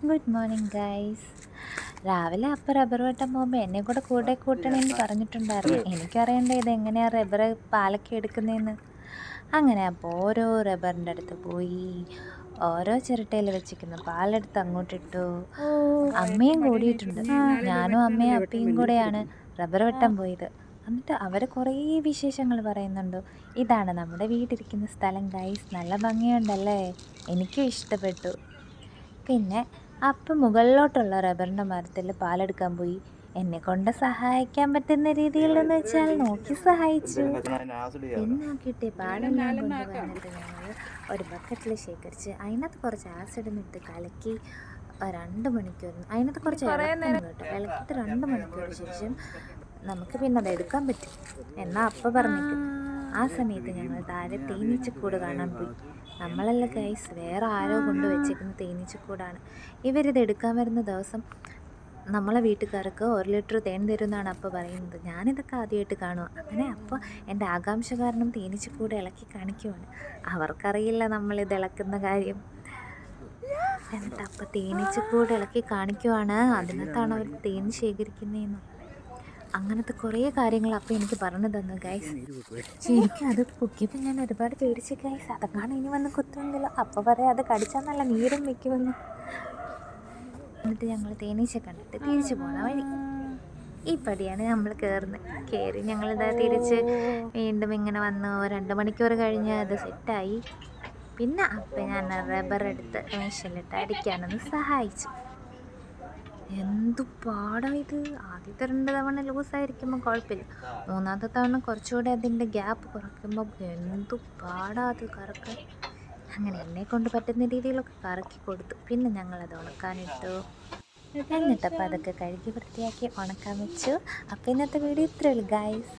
Good morning guys. രാവിലെ അപ്പം rubber വെട്ടാൻ പോകുമ്പോൾ എന്നെ കൂടെ കൂടെ കൂട്ടണമെന്ന് പറഞ്ഞിട്ടുണ്ടായിരുന്നു. എനിക്കറിയണ്ടേ ഇത് എങ്ങനെയാണ് റബ്ബർ പാലൊക്കെ എടുക്കുന്നതെന്ന്. അങ്ങനെ അപ്പോൾ ഓരോ റബ്ബറിൻ്റെ അടുത്ത് പോയി ഓരോ ചിരട്ടയിൽ വെച്ചിരിക്കുന്ന പാലെടുത്ത് അങ്ങോട്ടിട്ടു. അമ്മയും കൂടിയിട്ടുണ്ട്. ഞാനും അമ്മയും അപ്പയും കൂടെയാണ് റബ്ബർ വെട്ടാൻ പോയത്. എന്നിട്ട് അവർ കുറേ വിശേഷങ്ങൾ പറയുന്നുണ്ട്. ഇതാണ് നമ്മുടെ വീട്ടിലിരിക്കുന്ന സ്ഥലം ഗൈസ്, നല്ല ഭംഗിയുണ്ടല്ലേ, എനിക്കും ഇഷ്ടപ്പെട്ടു. പിന്നെ അപ്പം മുകളിലോട്ടുള്ള റബ്ബറിൻ്റെ മരത്തിൽ പാലെടുക്കാൻ പോയി. എന്നെ കൊണ്ട് സഹായിക്കാൻ പറ്റുന്ന രീതിയിലെന്ന് വെച്ചാൽ നോക്കി സഹായിച്ചു. പിന്നെ നോക്കിയിട്ട് പാലെല്ലാം കൊണ്ട് വന്നിട്ട് ഞങ്ങൾ ഒരു ബക്കറ്റിൽ ശേഖരിച്ച് അതിനകത്ത് കുറച്ച് ആസിഡുമിട്ട് കലക്കി 2 മണിക്കൂർ അതിനകത്ത് കുറച്ച് ഇളക്കിയിട്ട് 2 മണിക്കൂർ ശേഷം നമുക്ക് പിന്നെ അത് എടുക്കാൻ പറ്റും എന്നാൽ അപ്പം പറഞ്ഞിട്ട്. ആ സമയത്ത് ഞങ്ങൾ താഴെ തേനീച്ചക്കൂട് കാണാൻ പോയി. നമ്മളല്ല ഗൈസ്, വേറെ ആരോ കൊണ്ട് വെച്ചേക്കുന്ന തേനീച്ചക്കൂടാണ്. ഇവരിത് എടുക്കാൻ വരുന്ന ദിവസം നമ്മളെ വീട്ടുകാർക്ക് 1 ലിറ്റർ തേൻ തരുമെന്നാണ് അപ്പോൾ പറയുന്നത്. ഞാനിതൊക്കെ ആദ്യമായിട്ട് കാണുക. അങ്ങനെ അപ്പോൾ എൻ്റെ ആകാംക്ഷ കാരണം തേനീച്ചക്കൂട് ഇളക്കി കാണിക്കുവാണ്. അവർക്കറിയില്ല നമ്മളിത് ഇളക്കുന്ന കാര്യം. എന്നിട്ട് അപ്പോൾ തേനീച്ചക്കൂട് ഇളക്കി കാണിക്കുവാണ്, അതിനകത്താണ് അവർ തേൻ ശേഖരിക്കുന്നതെന്ന്. അങ്ങനത്തെ കുറേ കാര്യങ്ങൾ അപ്പോൾ എനിക്ക് പറഞ്ഞു തന്നു ഗൈസ്. ശരിക്കും അത് പൊക്കിയപ്പോൾ ഞാൻ ഒരുപാട് പേടിച്ച് ഗൈസ്. അതൊക്കെയാണ് ഇനി വന്ന് കുത്തുമെങ്കിലോ, അപ്പോൾ പറയാം അത് കടിച്ചാൽ നല്ല നീരും വയ്ക്കുമെന്ന്. എന്നിട്ട് ഞങ്ങൾ തേനീച്ച കണ്ടിട്ട് തിരിച്ചു പോണ വഴി ഈ പടിയാണ് നമ്മൾ കയറി ഞങ്ങളിതാ തിരിച്ച് വീണ്ടും ഇങ്ങനെ വന്നു. 2 മണിക്കൂർ കഴിഞ്ഞ് അത് സെറ്റായി. പിന്നെ അപ്പം ഞാൻ റബ്ബർ എടുത്ത് മെഷീനിലിട്ട് അടിക്കാനൊന്ന് സഹായിച്ചു. എന്തു പാടാണ് ഇത്. ആദ്യത്തെ 2 തവണ ലൂസായിരിക്കുമ്പോൾ കുഴപ്പമില്ല, 3ാമത്തെ തവണ കുറച്ചുകൂടെ അതിൻ്റെ ഗ്യാപ്പ് കുറയ്ക്കുമ്പോൾ എന്തു പാടാ അത് കറക്കാൻ. അങ്ങനെ എന്നെ കൊണ്ട് പറ്റുന്ന രീതിയിലൊക്കെ കറക്കി കൊടുത്തു. പിന്നെ ഞങ്ങളത് ഉണക്കാനിട്ടു. എന്നിട്ടപ്പോൾ അതൊക്കെ കഴുകി വൃത്തിയാക്കി ഉണക്കാൻ വെച്ചു. അപ്പോൾ ഇന്നത്തെ വീഡിയോ ഇത്രയേ ഉള്ളൂ ഗൈസ്.